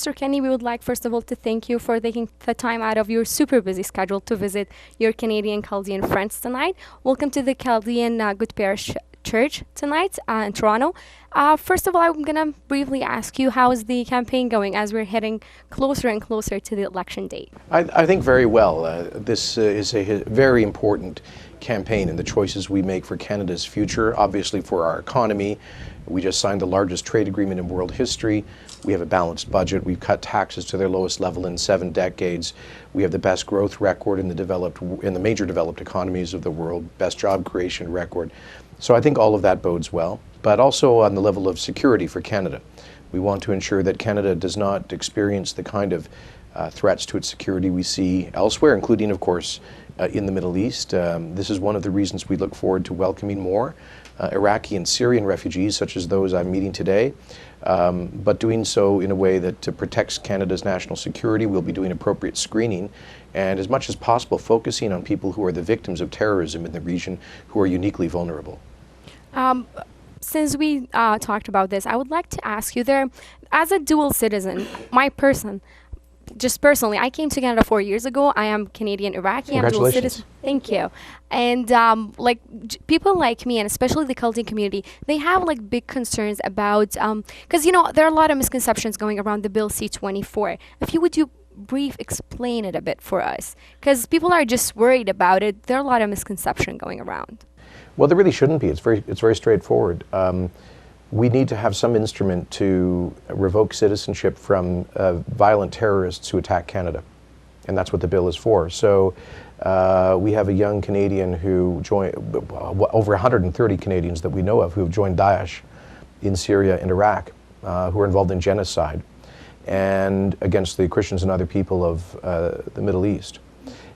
Mr. Kenney, we would like, first of all, to thank you for taking the time out of your super busy schedule to visit your Canadian Chaldean friends tonight. Welcome to the Chaldean Good Parish Church tonight in Toronto. First of all, I'm going to briefly ask you, how is the campaign going as we're heading closer and closer to the election date? I think very well. This is a very important campaign in the choices we make for Canada's future, obviously for our economy. We just signed the largest trade agreement in world history. We have a balanced budget. We've cut taxes to their lowest level in 7 decades. We have the best growth record in the major developed economies of the world, best job creation record. So I think all of that bodes well, but also on the level of security for Canada. We want to ensure that Canada does not experience the kind of threats to its security we see elsewhere, including, of course, in the Middle East. This is one of the reasons we look forward to welcoming more Iraqi and Syrian refugees, such as those I'm meeting today, but doing so in a way that protects Canada's national security. We'll be doing appropriate screening and, as much as possible, focusing on people who are the victims of terrorism in the region, who are uniquely vulnerable. Since we talked about this, I would like to ask you there, as a dual citizen, just personally, I came to Canada 4 years ago. I am Canadian Iraqi. I'm dual citizen. Thank you. And people like me, and especially the Chaldean community, they have big concerns about, because there are a lot of misconceptions going around the Bill C-24. Would you explain it a bit for us? Because people are just worried about it. There are a lot of misconceptions going around. Well, there really shouldn't be. It's very straightforward. We need to have some instrument to revoke citizenship from violent terrorists who attack Canada, and that's what the bill is for. So we have a young Canadian who joined, over 130 Canadians that we know of who have joined Daesh in Syria and Iraq, who are involved in genocide and against the Christians and other people of the Middle East.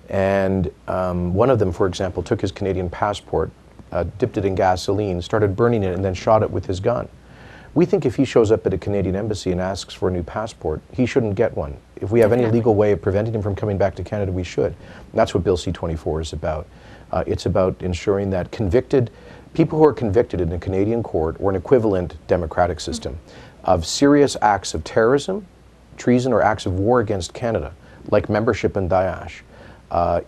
And one of them, for example, took his Canadian passport, dipped it in gasoline, started burning it, and then shot it with his gun. We think if he shows up at a Canadian embassy and asks for a new passport, he shouldn't get one. If we have any legal way of preventing him from coming back to Canada, we should. And that's what Bill C-24 is about. It's about ensuring that people who are convicted in a Canadian court or an equivalent democratic system of serious acts of terrorism, treason, or acts of war against Canada, like membership in Daesh,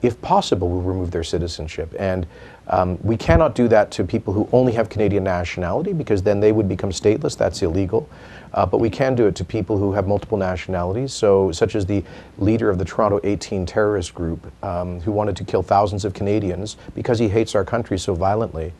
if possible, we'll remove their citizenship. And we cannot do that to people who only have Canadian nationality, because then they would become stateless. That's illegal. But we can do it to people who have multiple nationalities, such as the leader of the Toronto 18 terrorist group, who wanted to kill thousands of Canadians because he hates our country so violently.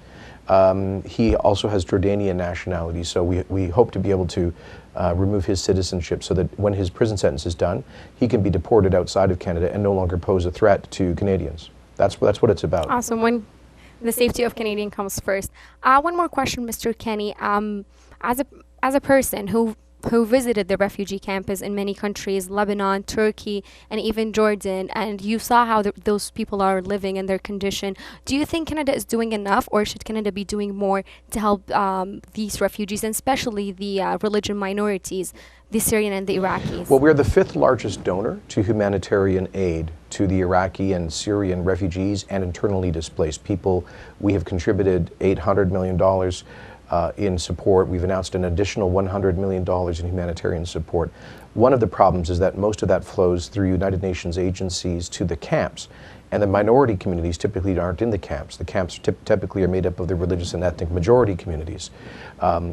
He also has Jordanian nationality, so we hope to be able to remove his citizenship so that when his prison sentence is done, he can be deported outside of Canada and no longer pose a threat to Canadians. That's what it's about. Awesome. When the safety of Canadian comes first. One more question, Mr. Kenney. As a person who visited the refugee campus in many countries, Lebanon, Turkey, and even Jordan, and you saw how those people are living and their condition, do you think Canada is doing enough, or should Canada be doing more to help these refugees, and especially the religion minorities, the Syrian and the Iraqis? Well, we're the 5th largest donor to humanitarian aid to the Iraqi and Syrian refugees and internally displaced people. We have contributed $800 million in support. We've announced an additional $100 million in humanitarian support. One of the problems is that most of that flows through United Nations agencies to the camps, and the minority communities typically aren't in the camps. The camps typically are made up of the religious and ethnic majority communities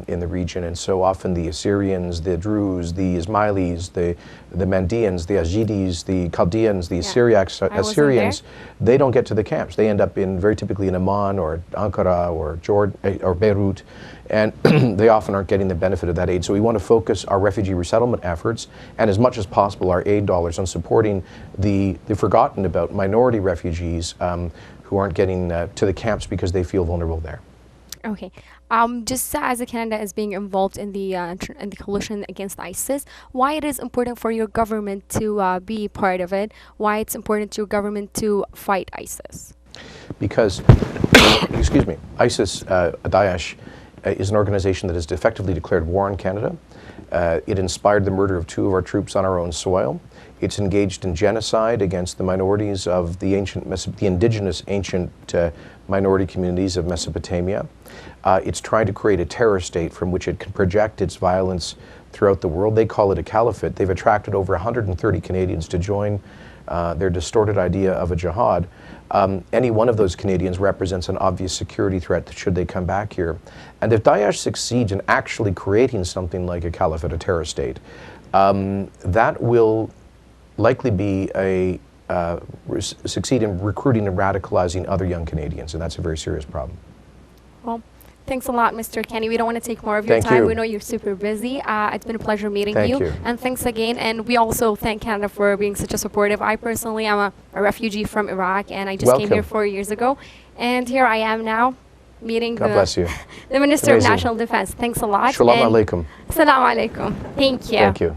in the region, and so often the Assyrians, the Druze, the Ismailis, the Mandeans, the Yazidis, the Chaldeans, the Assyrians, they don't get to the camps. They end up very typically in Amman or Ankara or Jordan or Beirut, and they often aren't getting the benefit of that aid. So we want to focus our refugee resettlement efforts, and as much as possible our aid dollars, on supporting the forgotten about minority refugees who aren't getting to the camps because they feel vulnerable there. Okay. Just as Canada is being involved in the coalition against ISIS, why it is important for your government to be part of it? Why it's important to your government to fight ISIS? Because, excuse me, ISIS, Daesh, is an organization that has effectively declared war on Canada. It inspired the murder of 2 of our troops on our own soil. It's engaged in genocide against the minorities of the indigenous ancient minority communities of Mesopotamia. It's trying to create a terror state from which it can project its violence throughout the world. They call it a caliphate. They've attracted over 130 Canadians to join their distorted idea of a jihad. Any one of those Canadians represents an obvious security threat should they come back here. And if Daesh succeeds in actually creating something like a caliphate, a terror state, that will likely be succeed in recruiting and radicalizing other young Canadians, and that's a very serious problem. Well, thanks a lot, Mr. Kenney. We don't want to take more of your Thank time. you. We know you're super busy. It's been a pleasure meeting Thank you. you. And thanks again. And we also thank Canada for being such a supportive. I personally am a refugee from Iraq, and I just came here 4 years ago. And here I am now meeting God bless you. the Minister Amazing. of National Defense. Thanks a lot. Shalom alaikum. Assalamu alaikum. Thank you. Thank you.